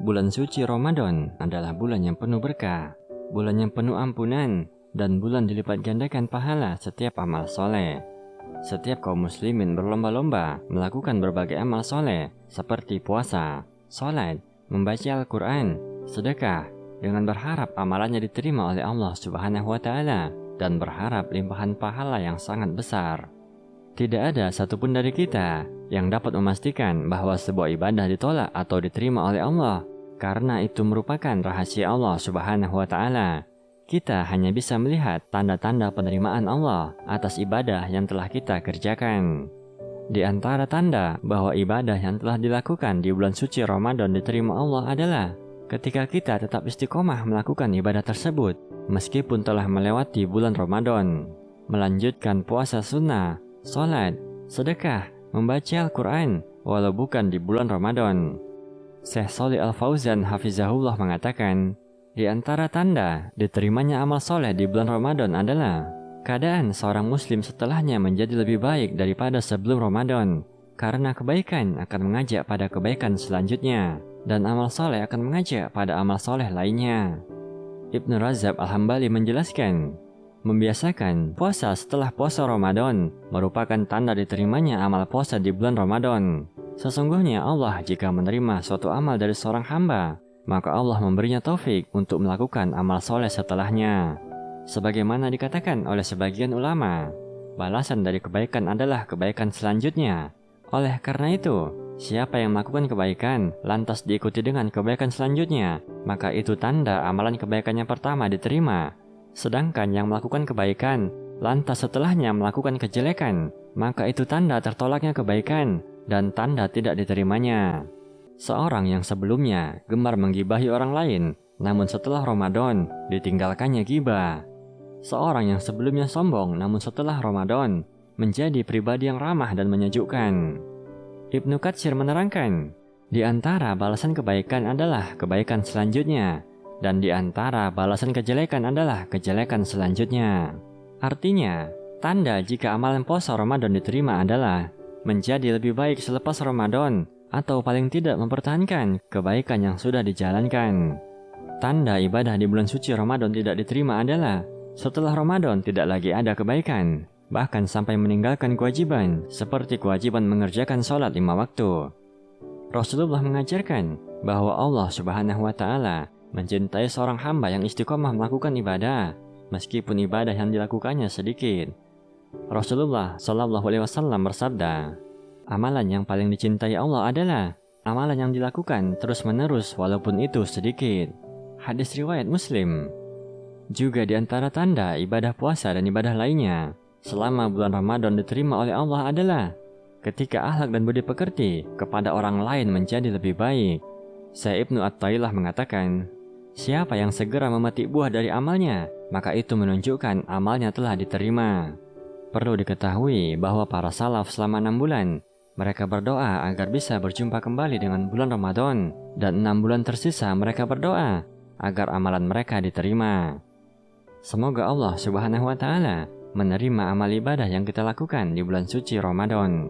Bulan suci Ramadan adalah bulan yang penuh berkah, bulan yang penuh ampunan, dan bulan dilipat gandakan pahala setiap amal soleh. Setiap kaum muslimin berlomba-lomba melakukan berbagai amal soleh seperti puasa, sholat, membaca Al-Quran, sedekah, dengan berharap amalannya diterima oleh Allah Subhanahu wa Ta'ala dan berharap limpahan pahala yang sangat besar. Tidak ada satupun dari kita yang dapat memastikan bahwa sebuah ibadah ditolak atau diterima oleh Allah, karena itu merupakan rahasia Allah Subhanahu wa Ta'ala. Kita hanya bisa melihat tanda-tanda penerimaan Allah atas ibadah yang telah kita kerjakan. Di antara tanda bahwa ibadah yang telah dilakukan di bulan suci Ramadan diterima Allah adalah ketika kita tetap istiqomah melakukan ibadah tersebut meskipun telah melewati bulan Ramadan, melanjutkan puasa sunnah, sholat, sedekah, membaca Al-Quran walau bukan di bulan Ramadan. Syekh Shalih Al-Fauzan Hafizahullah mengatakan, di antara tanda diterimanya amal soleh di bulan Ramadan adalah keadaan seorang muslim setelahnya menjadi lebih baik daripada sebelum Ramadan, karena kebaikan akan mengajak pada kebaikan selanjutnya, dan amal soleh akan mengajak pada amal soleh lainnya. Ibnu Rajab Al-Hambali menjelaskan, membiasakan puasa setelah puasa Ramadan merupakan tanda diterimanya amal puasa di bulan Ramadan. Sesungguhnya Allah jika menerima suatu amal dari seorang hamba, maka Allah memberinya taufik untuk melakukan amal soleh setelahnya. Sebagaimana dikatakan oleh sebagian ulama, balasan dari kebaikan adalah kebaikan selanjutnya. Oleh karena itu, siapa yang melakukan kebaikan lantas diikuti dengan kebaikan selanjutnya, maka itu tanda amalan kebaikan yang pertama diterima. Sedangkan yang melakukan kebaikan, lantas setelahnya melakukan kejelekan, maka itu tanda tertolaknya kebaikan dan tanda tidak diterimanya. Seorang yang sebelumnya gemar menggibahi orang lain, namun setelah Ramadan ditinggalkannya gibah. Seorang yang sebelumnya sombong, namun setelah Ramadan menjadi pribadi yang ramah dan menyejukkan. Ibnu Katsir menerangkan, di antara balasan kebaikan adalah kebaikan selanjutnya, dan di antara balasan kejelekan adalah kejelekan selanjutnya. Artinya, tanda jika amalan puasa Ramadan diterima adalah menjadi lebih baik selepas Ramadan atau paling tidak mempertahankan kebaikan yang sudah dijalankan. Tanda ibadah di bulan suci Ramadan tidak diterima adalah setelah Ramadan tidak lagi ada kebaikan, bahkan sampai meninggalkan kewajiban seperti kewajiban mengerjakan sholat 5 waktu. Rasulullah mengajarkan bahwa Allah Subhanahu wa Ta'ala mencintai seorang hamba yang istiqomah melakukan ibadah, meskipun ibadah yang dilakukannya sedikit. Rasulullah Shallallahu Alaihi Wasallam bersabda, amalan yang paling dicintai Allah adalah amalan yang dilakukan terus-menerus walaupun itu sedikit. Hadis riwayat Muslim. Juga di antara tanda ibadah puasa dan ibadah lainnya selama bulan Ramadan diterima oleh Allah adalah ketika akhlak dan budi pekerti kepada orang lain menjadi lebih baik. Syekh Ibnu At-Tailah mengatakan, siapa yang segera memetik buah dari amalnya, maka itu menunjukkan amalnya telah diterima. Perlu diketahui bahwa para salaf selama 6 bulan, mereka berdoa agar bisa berjumpa kembali dengan bulan Ramadan, dan 6 bulan tersisa mereka berdoa agar amalan mereka diterima. Semoga Allah Subhanahu wa Ta'ala menerima amal ibadah yang kita lakukan di bulan suci Ramadan.